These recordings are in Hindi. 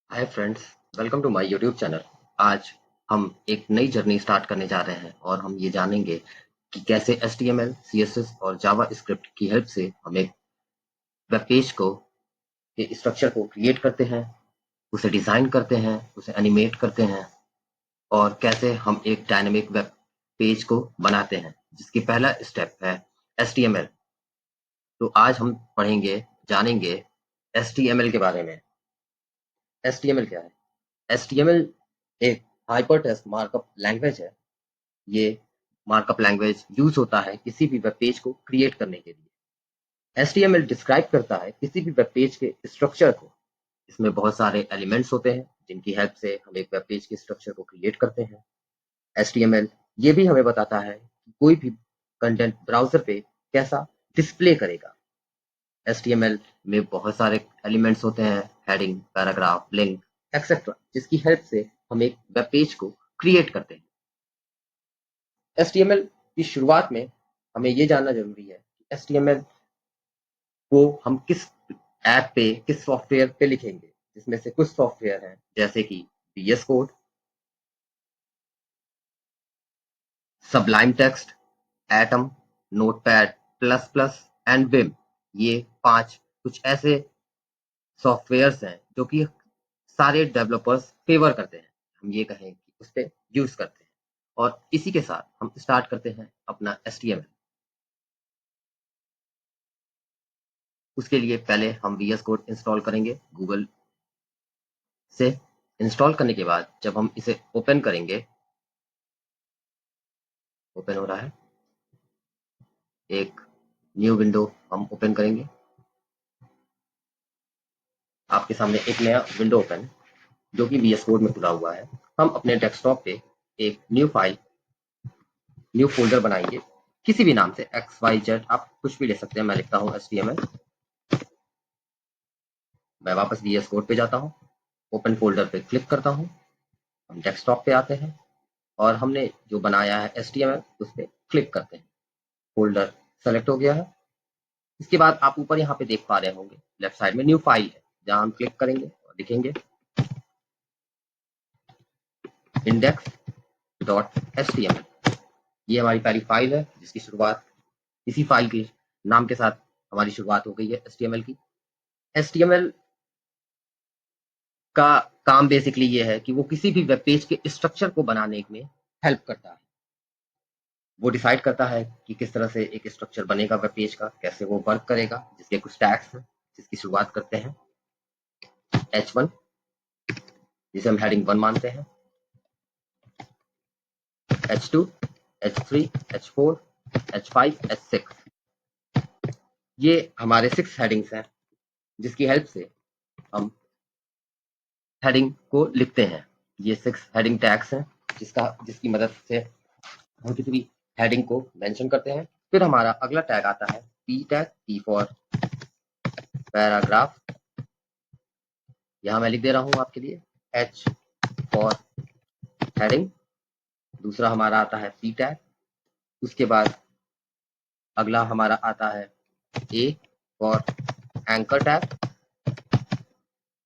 Hi friends, welcome to my YouTube channel. आज हम एक नई जर्नी स्टार्ट करने जा रहे हैं और हम ये जानेंगे कि कैसे HTML, CSS और जावा स्क्रिप्ट की हेल्प से हम एक वेब पेज को के स्ट्रक्चर को क्रिएट करते हैं, उसे डिज़ाइन करते हैं, उसे एनिमेट करते हैं और कैसे हम एक डायनेमिक वेब पेज को बनाते हैं, जिसकी पहला स्टेप है HTML। तो आज हम जानेंगे HTML के बारे में। HTML क्या है? HTML एक हाइपरटेक्स्ट मार्कअप लैंग्वेज है। ये मार्कअप लैंग्वेज यूज होता है किसी भी वेब पेज को क्रिएट करने के लिए। HTML डिस्क्राइब करता है किसी भी वेब पेज के स्ट्रक्चर को। इसमें बहुत सारे एलिमेंट्स होते हैं जिनकी हेल्प से हम एक वेब पेज के स्ट्रक्चर को क्रिएट करते हैं। HTML ये भी हमें बताता है कि कोई भी कंटेंट ब्राउजर पे कैसा डिस्प्ले करेगा। HTML में बहुत सारे एलिमेंट्स होते हैं, हेडिंग, पैराग्राफ, लिंक, एक्सेट्रा, जिसकी हेल्प से हम एक वेब पेज को क्रिएट करते हैं। HTML की शुरुआत में हमें ये जानना जरूरी है कि HTML को हम किस ऐप पे, किस सॉफ्टवेयर पे लिखेंगे, जिसमें से कुछ सॉफ्टवेयर हैं जैसे कि VS code, sublime text, atom, notepad plus plus and Vim. ये 5 कुछ ऐसे सॉफ्टवेयर्स हैं जो कि सारे डेवलपर्स फेवर करते हैं। हम ये कहें कि उस पे यूज करते हैं और इसी के साथ हम स्टार्ट करते हैं अपना HTML। उसके लिए पहले हम VS कोड इंस्टॉल करेंगे गूगल से। इंस्टॉल करने के बाद जब हम इसे ओपन करेंगे, ओपन हो रहा है, एक न्यू विंडो हम ओपन करेंगे। आपके सामने एक नया विंडो ओपन है जो कि VS कोड में खुला हुआ है। हम अपने डेस्कटॉप पे एक न्यू फोल्डर बनाएंगे किसी भी नाम से, XYZ, आप कुछ भी ले सकते हैं। मैं लिखता हूँ HTML। मैं वापस VS कोड पे जाता हूँ, ओपन फोल्डर पे क्लिक करता हूँ, हम डेस्कटॉप पे आते हैं और हमने जो बनाया है HTML उस पे क्लिक करते हैं। फोल्डर सेलेक्ट हो गया है। इसके बाद आप ऊपर यहाँ पे देख पा रहे होंगे लेफ्ट साइड में न्यू फाइल है, जहां हम क्लिक करेंगे और लिखेंगे index.html। ये हमारी पहली फाइल है जिसकी शुरुआत इसी फाइल के नाम के साथ हमारी शुरुआत हो गई है HTML की। HTML का काम बेसिकली ये है कि वो किसी भी वेब पेज के स्ट्रक्चर को बनाने में हेल्प करता है। वो डिसाइड करता है कि किस तरह से एक स्ट्रक्चर बनेगा वेब पेज का, कैसे वो वर्क करेगा, जिसके कुछ टैग्स हैं, जिसकी शुरुआत करते हैं H1, जिसे हम हेडिंग 1 मानते हैं, H2, H3, H4, H5, H6। ये हमारे 6 हेडिंग्स हैं जिसकी हेल्प से हम हेडिंग को लिखते हैं। ये 6 हेडिंग टैग्स हैं जिसकी मदद से हम किसी भी हेडिंग को मेंशन करते हैं। फिर हमारा अगला टैग आता है P tag, P for paragraph. यहाँ मैं लिख दे रहा हूँ आपके लिए H फॉर हेडिंग। दूसरा हमारा आता है P टैग। उसके बाद अगला हमारा आता है A फॉर एंकर टैग।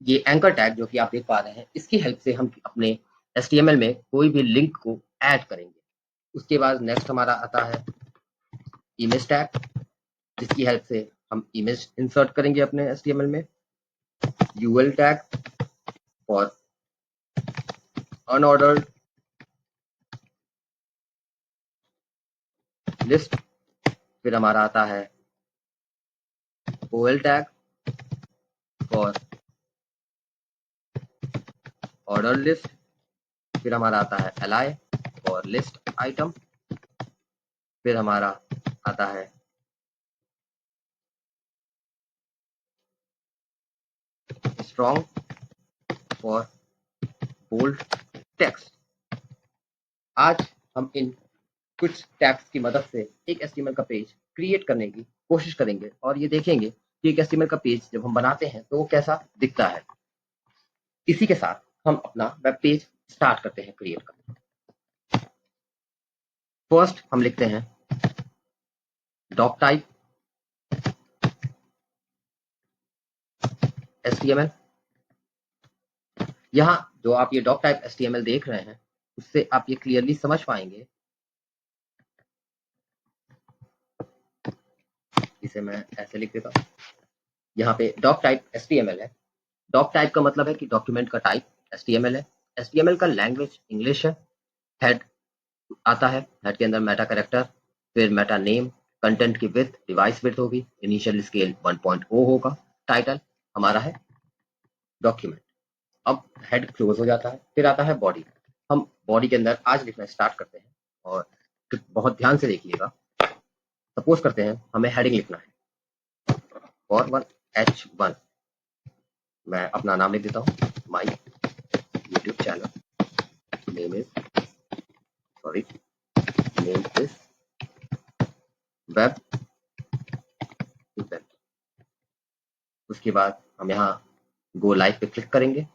ये एंकर टैग जो कि आप देख पा रहे हैं, इसकी हेल्प से हम अपने HTML में कोई भी लिंक को ऐड करेंगे। उसके बाद नेक्स्ट हमारा आता है इमेज टैग, जिसकी हेल्प से हम इमेज इंसर्ट करेंगे अपने HTML में। UL tag for unordered list. फिर हमारा आता है OL tag for order list. फिर हमारा आता है LI फॉर लिस्ट आइटम। फिर हमारा आता है स्ट्रॉन्ग फॉर बोल्ड टेक्स्ट। आज हम इन कुछ टैग्स की मदद से एक HTML का पेज क्रिएट करने की कोशिश करेंगे और ये देखेंगे कि एक HTML का पेज जब हम बनाते हैं तो वो कैसा दिखता है। इसी के साथ हम अपना वेब पेज स्टार्ट करते हैं क्रिएट करना। फर्स्ट हम लिखते हैं डॉक टाइप HTML। यहाँ जो आप ये डॉक टाइप HTML देख रहे हैं, उससे आप ये क्लियरली समझ पाएंगे। इसे मैं ऐसे लिख देता हूँ। यहाँ पे डॉक टाइप HTML है। डॉक टाइप का मतलब है कि डॉक्यूमेंट का टाइप HTML है। HTML का लैंग्वेज इंग्लिश है। हेड आता है, हेड के अंदर मेटा कैरेक्टर, फिर मेटा नेम, कंटेंट की विड्थ, डिवाइस विड्थ होगी, इनिशियल स्केल 1.0 होगा, टाइटल हमारा है डॉक्यूमेंट। अब हेड क्लोज हो जाता है, फिर आता है बॉडी। हम बॉडी के अंदर आज लिखना स्टार्ट करते हैं और बहुत ध्यान से देखिएगा। सपोज करते हैं हमें हेडिंग लिखना है फॉर वन H1। मैं अपना नाम लिख देता हूँ, my YouTube channel name is name is web event. उसके बाद हम यहाँ गो लाइव पे क्लिक करेंगे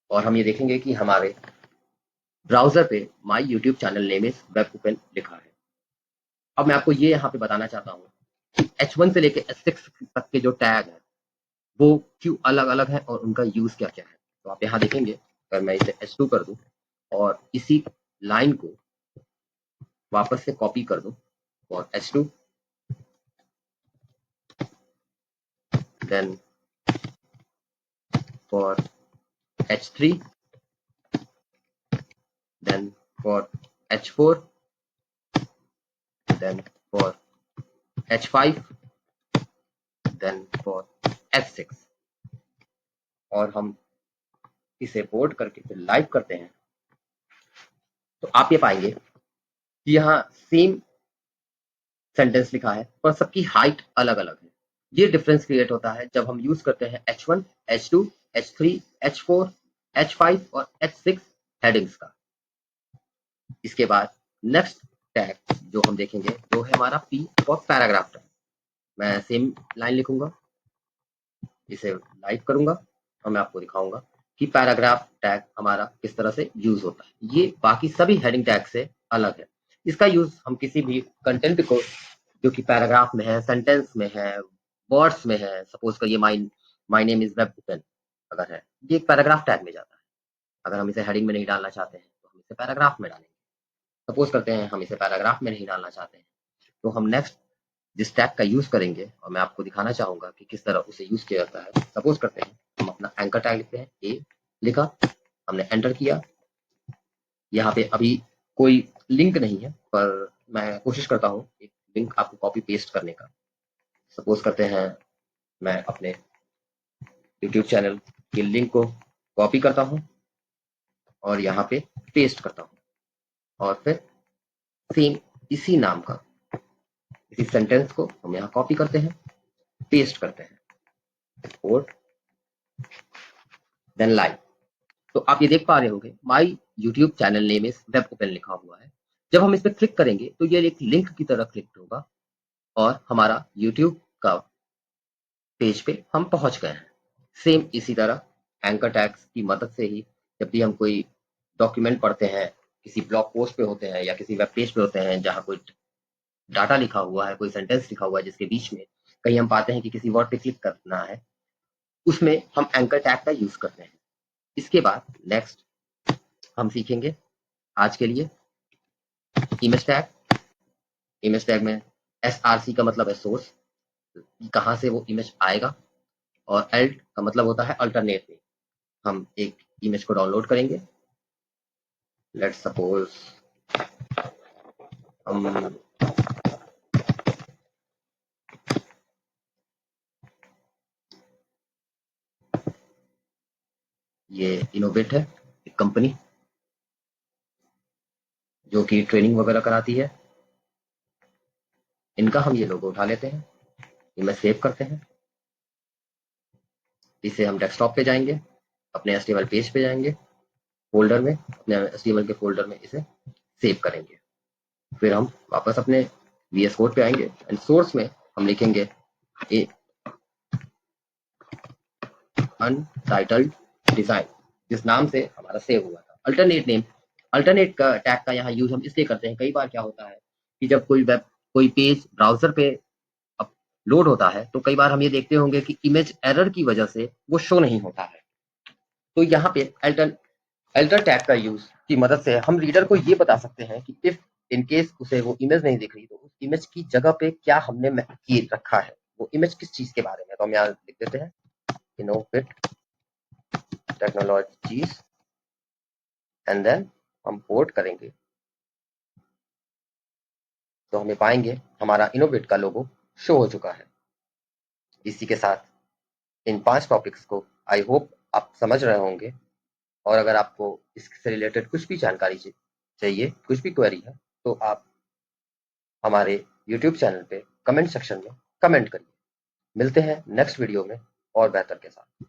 और हम ये देखेंगे कि हमारे ब्राउजर पे my YouTube channel name is web open लिखा है। अब मैं आपको ये यहाँ पे बताना चाहता हूँ कि H1 से लेके H6 तक के जो टैग है वो क्यों अलग अलग है और उनका यूज क्या क्या है। तो आप यहाँ देखेंगे, अगर मैं इसे H2 कर दूं और इसी लाइन को वापस से कॉपी कर दूं और H2 then for H3 then for H4 then for H5 then for H6 और हम इसे बोर्ड करके फिर लाइव करते हैं तो आप ये पाएंगे कि यहाँ सेम सेंटेंस लिखा है पर सबकी हाइट अलग अलग है। ये डिफरेंस क्रिएट होता है जब हम यूज करते हैं H1, H2, H3, H4, H5 और H6 हेडिंग्स का। इसके बाद नेक्स्ट टैग जो हम देखेंगे वो है हमारा P फॉर पैराग्राफ टैग। मैं सेम लाइन लिखूंगा, इसे लाइव करूंगा और मैं आपको दिखाऊंगा कि पैराग्राफ टैग हमारा किस तरह से यूज होता है। ये बाकी सभी हेडिंग टैग से अलग है। इसका यूज हम किसी भी कंटेंट को जो कि पैराग्राफ में है, सेंटेंस में है, वर्ड्स में है, सपोज करिए my name is web open अगर है, ये एक पैराग्राफ टैग में जाता है। अगर हम इसे हेडिंग में नहीं डालना चाहते हैं तो हम इसे पैराग्राफ में डालेंगे। सपोज करते हैं हम इसे पैराग्राफ में नहीं डालना चाहते हैं तो हम नेक्स्ट जिस टैग का यूज करेंगे और मैं आपको दिखाना चाहूंगा कि किस तरह उसे यूज किया जाता है। सपोज करते हैं हम अपना एंकर टैग लिखते हैं, ए लिखा, हमने एंटर किया। यहाँ पे अभी कोई लिंक नहीं है पर मैं कोशिश करता हूँ एक लिंक आपको कॉपी पेस्ट करने का। सपोज करते हैं मैं अपने यूट्यूब चैनल के लिंक को कॉपी करता हूँ और यहाँ पे पेस्ट करता हूँ और फिर सेम इसी नाम का इसी सेंटेंस को हम यहाँ कॉपी करते हैं, पेस्ट करते हैं, कोड देन लाइव। तो आप ये देख पा रहे होंगे my YouTube channel name is web open लिखा हुआ है। जब हम इस पर क्लिक करेंगे तो ये एक लिंक की तरह क्लिक होगा और हमारा यूट्यूब का पेज पे हम पहुंच गए हैं। सेम इसी तरह एंकर टैग्स की मदद से ही जब भी हम कोई डॉक्यूमेंट पढ़ते हैं, किसी ब्लॉग पोस्ट पे होते हैं या किसी वेब पेज पे होते हैं जहाँ कोई डाटा लिखा हुआ है, कोई सेंटेंस लिखा हुआ है जिसके बीच में कहीं हम पाते हैं कि किसी वर्ड पे क्लिक करना है, उसमें हम एंकर टैग का यूज करते हैं। इसके बाद नेक्स्ट हम सीखेंगे आज के लिए इमेज टैग। इमेज टैग में SRC का मतलब है सोर्स, कहाँ से वो इमेज आएगा, और अल्ट का मतलब होता है अल्टरनेट में। हम एक इमेज को डाउनलोड करेंगे। लेट्स सपोज हम ये इनोवेट है एक कंपनी जो कि ट्रेनिंग वगैरह कराती है। इनका हम ये लोगो उठा लेते हैं, इमेज सेव करते हैं। इसे हम डेस्कटॉप पे जाएंगे, अपने HTML पेज पे जाएंगे, फोल्डर में अपने HTML के फोल्डर में इसे सेव करेंगे। फिर हम वापस अपने VS कोड पे आएंगे एंड सोर्स में हम लिखेंगे ए अनटाइटल्ड डिजाइन, जिस नाम से हमारा सेव हुआ था। अल्टरनेट नेम, अल्टरनेट का टैग का यहाँ यूज हम इसलिए करते हैं, कई बार क्या होता है कि जब कोई पेज ब्राउजर पे अपलोड होता है तो कई बार हम ये देखते होंगे कि इमेज एरर की वजह से वो शो नहीं होता है। तो यहाँ पे अल्टर टैग का यूज की मदद से हम रीडर को ये बता सकते हैं कि इफ इन केस उसे वो इमेज नहीं दिख रही तो उस इमेज की जगह पे क्या हमने की रखा है, वो इमेज किस चीज के बारे में। तो हम यहाँ लिख देते हैं इनोवेट टेक्नोलॉजीज एंड देन हम पोर्ट करेंगे तो हमें पाएंगे हमारा इनोवेट का लोगो शो हो चुका है। इसी के साथ इन 5 टॉपिक्स को आई होप आप समझ रहे होंगे, और अगर आपको इससे रिलेटेड कुछ भी जानकारी चाहिए, कुछ भी क्वेरी है, तो आप हमारे यूट्यूब चैनल पे कमेंट सेक्शन में कमेंट करिए। मिलते हैं नेक्स्ट वीडियो में और बेहतर के साथ।